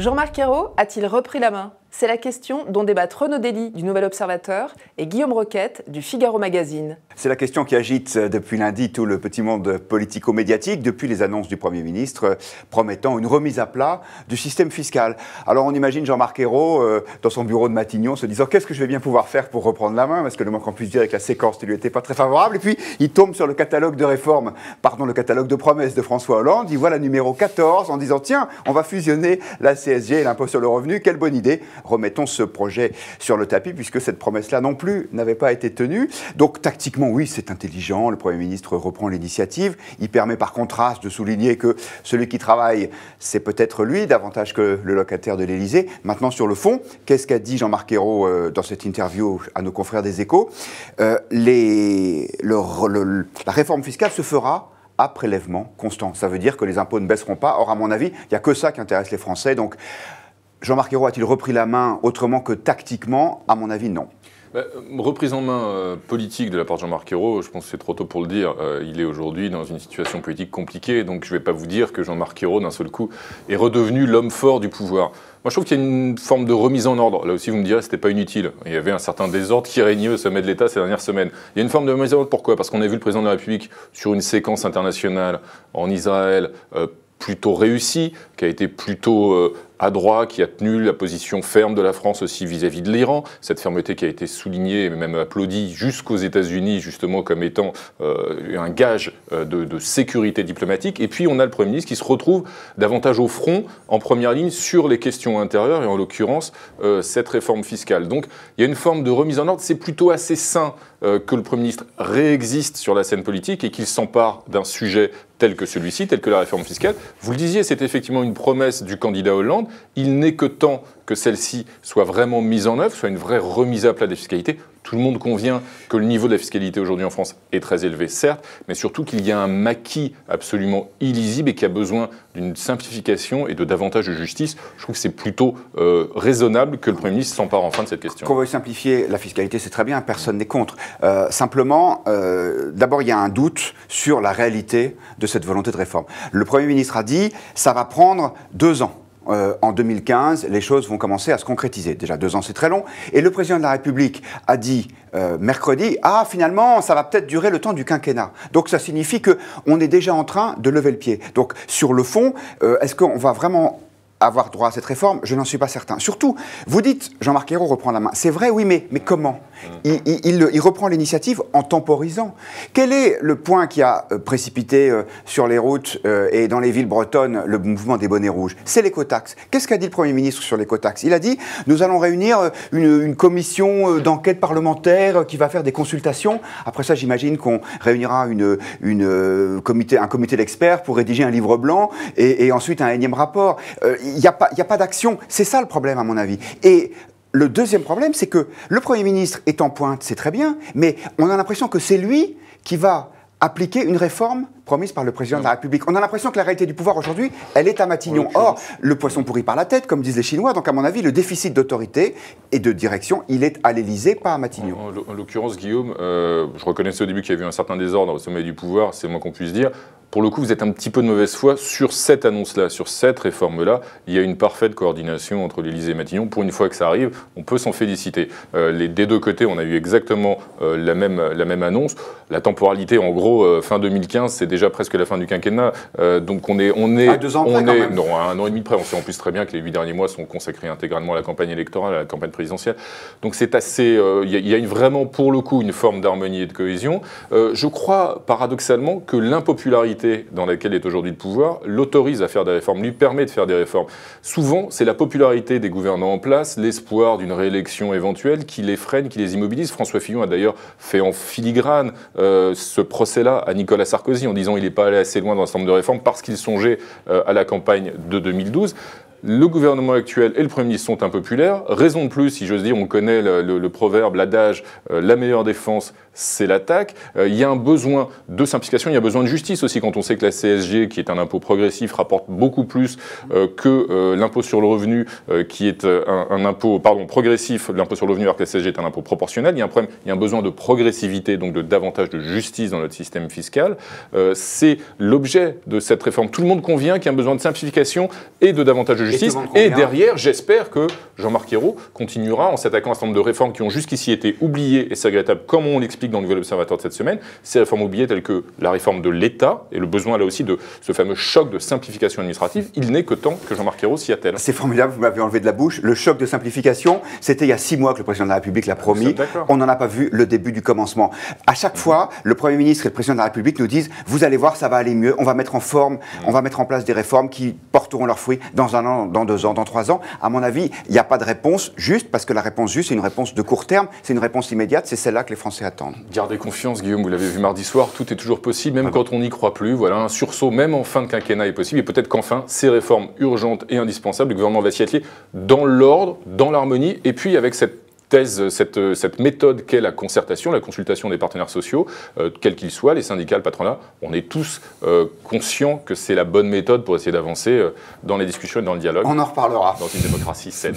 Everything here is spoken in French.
Jean-Marc Ayrault a-t-il repris la main? C'est la question dont débattent Renaud Dely du Nouvel Observateur et Guillaume Roquette du Figaro Magazine. C'est la question qui agite depuis lundi tout le petit monde politico-médiatique, depuis les annonces du Premier ministre promettant une remise à plat du système fiscal. Alors on imagine Jean-Marc Ayrault dans son bureau de Matignon se disant qu'est-ce que je vais bien pouvoir faire pour reprendre la main, parce que le moins qu'on puisse dire avec la séquence ne lui était pas très favorable. Et puis il tombe sur le catalogue de réformes, pardon, le catalogue de promesses de François Hollande. Il voit la numéro 14 en disant tiens, on va fusionner la CSG et l'impôt sur le revenu, quelle bonne idée. Remettons ce projet sur le tapis, puisque cette promesse-là non plus n'avait pas été tenue. Donc tactiquement, oui, c'est intelligent, le Premier ministre reprend l'initiative. Il permet par contraste de souligner que celui qui travaille, c'est peut-être lui, davantage que le locataire de l'Élysée. Maintenant, sur le fond, qu'est-ce qu'a dit Jean-Marc Ayrault dans cette interview à nos confrères des Échos? La réforme fiscale se fera à prélèvement constant. Ça veut dire que les impôts ne baisseront pas. Or, à mon avis, il n'y a que ça qui intéresse les Français. Donc, Jean-Marc Ayrault a-t-il repris la main autrement que tactiquement? À mon avis, non. Reprise en main politique de la part de Jean-Marc Ayrault, je pense que c'est trop tôt pour le dire. Il est aujourd'hui dans une situation politique compliquée, donc je ne vais pas vous dire que Jean-Marc Ayrault, d'un seul coup, est redevenu l'homme fort du pouvoir. Moi, je trouve qu'il y a une forme de remise en ordre. Là aussi, vous me direz, c'était pas inutile. Il y avait un certain désordre qui régnait au sommet de l'État ces dernières semaines. Il y a une forme de remise en ordre, pourquoi? Parce qu'on a vu le président de la République sur une séquence internationale en Israël, plutôt réussie, qui a été plutôt adroit, qui a tenu la position ferme de la France aussi vis-à-vis de l'Iran. Cette fermeté qui a été soulignée et même applaudie jusqu'aux États-Unis, justement, comme étant un gage de sécurité diplomatique. Et puis, on a le Premier ministre qui se retrouve davantage au front, en première ligne, sur les questions intérieures, et en l'occurrence, cette réforme fiscale. Donc, il y a une forme de remise en ordre. C'est plutôt assez sain que le Premier ministre réexiste sur la scène politique et qu'il s'empare d'un sujet tel que celui-ci, tel que la réforme fiscale. Vous le disiez, c'est effectivement une promesse du candidat Hollande. Il n'est que temps que celle-ci soit vraiment mise en œuvre, soit une vraie remise à plat des fiscalités. Tout le monde convient que le niveau de la fiscalité aujourd'hui en France est très élevé, certes, mais surtout qu'il y a un maquis absolument illisible et qui a besoin d'une simplification et de davantage de justice. Je trouve que c'est plutôt raisonnable que le Premier ministre s'empare enfin de cette question. Qu'on veuille simplifier la fiscalité, c'est très bien, personne n'est contre. Simplement, d'abord, il y a un doute sur la réalité de cette volonté de réforme. Le Premier ministre a dit ça va prendre 2 ans. En 2015, les choses vont commencer à se concrétiser. Déjà 2 ans, c'est très long. Et le président de la République a dit mercredi, ah finalement, ça va peut-être durer le temps du quinquennat. Donc ça signifie qu'on est déjà en train de lever le pied. Donc sur le fond, est-ce qu'on va vraiment avoir droit à cette réforme? Je n'en suis pas certain. Surtout, vous dites, Jean-Marc Ayrault reprend la main. C'est vrai, oui, mais comment? Il reprend l'initiative en temporisant. Quel est le point qui a précipité sur les routes et dans les villes bretonnes le mouvement des bonnets rouges? C'est l'écotaxe. Qu'est-ce qu'a dit le Premier ministre sur l'écotaxe? Il a dit, nous allons réunir une commission d'enquête parlementaire qui va faire des consultations. Après ça, j'imagine qu'on réunira un comité d'experts pour rédiger un livre blanc et ensuite un énième rapport. Il n'y a pas d'action. C'est ça le problème, à mon avis. Et le deuxième problème, c'est que le Premier ministre est en pointe, c'est très bien, mais on a l'impression que c'est lui qui va appliquer une réforme promise par le président de la République. On a l'impression que la réalité du pouvoir aujourd'hui, elle est à Matignon. Or, le poisson pourrit par la tête, comme disent les Chinois. Donc, à mon avis, le déficit d'autorité et de direction, il est à l'Élysée, pas à Matignon. En l'occurrence, Guillaume, je reconnaissais au début qu'il y avait eu un certain désordre au sommet du pouvoir, c'est le moins qu'on puisse dire. Pour le coup, vous êtes un petit peu de mauvaise foi sur cette annonce-là, sur cette réforme-là. Il y a une parfaite coordination entre l'Élysée et Matignon. Pour une fois que ça arrive, on peut s'en féliciter. Des deux côtés, on a eu exactement la même annonce. La temporalité, en gros, fin 2015, c'est déjà presque la fin du quinquennat. Donc on est à 2 ans près, quand même. Non, à 1 an et demi près. On sait en plus très bien que les 8 derniers mois sont consacrés intégralement à la campagne électorale, à la campagne présidentielle. Donc c'est assez... Il y a vraiment, pour le coup, une forme d'harmonie et de cohésion. Je crois, paradoxalement, que l'impopularité dans laquelle est aujourd'hui le pouvoir l'autorise à faire des réformes, lui permet de faire des réformes. Souvent, c'est la popularité des gouvernants en place, l'espoir d'une réélection éventuelle qui les freine, qui les immobilise. François Fillon a d'ailleurs fait en filigrane ce procès-là à Nicolas Sarkozy en disant qu'il n'est pas allé assez loin dans un certain nombre de réformes parce qu'il songeait à la campagne de 2012. Le gouvernement actuel et le Premier ministre sont impopulaires. Raison de plus, si j'ose dire, on connaît le proverbe, l'adage, la meilleure défense, c'est l'attaque. Il y a un besoin de simplification, il y a besoin de justice aussi quand on sait que la CSG, qui est un impôt progressif, rapporte beaucoup plus que l'impôt sur le revenu, qui est un impôt progressif. L'impôt sur le revenu alors que la CSG est un impôt proportionnel. Il y a un problème, il y a un besoin de progressivité, donc de davantage de justice dans notre système fiscal. C'est l'objet de cette réforme. Tout le monde convient qu'il y a un besoin de simplification et de davantage de justice. Et derrière, j'espère que Jean-Marc Ayrault continuera en s'attaquant à un certain nombre de réformes qui ont jusqu'ici été oubliées, et c'est regrettable, comme on l'explique dans le Nouvel Observateur de cette semaine, ces réformes oubliées telles que la réforme de l'État et le besoin là aussi de ce fameux choc de simplification administrative. Il n'est que temps que Jean-Marc Ayrault s'y attelle. C'est formidable, vous m'avez enlevé de la bouche. Le choc de simplification, c'était il y a 6 mois que le président de la République l'a promis. On n'en a pas vu le début du commencement. À chaque fois, le Premier ministre et le président de la République nous disent « Vous allez voir, ça va aller mieux, on va mettre en forme, on va mettre en place des réformes qui porteront leurs fruits dans 1 an, dans 2 ans, dans 3 ans. » À mon avis, il n'y a pas de réponse juste, parce que la réponse juste, c'est une réponse de court terme, c'est une réponse immédiate, c'est celle-là que les Français attendent. Gardez confiance, Guillaume, vous l'avez vu mardi soir, tout est toujours possible, même quand on n'y croit plus. Voilà, un sursaut, même en fin de quinquennat, est possible. Et peut-être qu'enfin, ces réformes urgentes et indispensables, le gouvernement va s'y atteler dans l'ordre, dans l'harmonie, et puis avec cette thèse, cette méthode qu'est la concertation, la consultation des partenaires sociaux, quels qu'ils soient, les syndicats, le patronat, on est tous conscients que c'est la bonne méthode pour essayer d'avancer dans les discussions et dans le dialogue. On en reparlera. Dans une démocratie saine.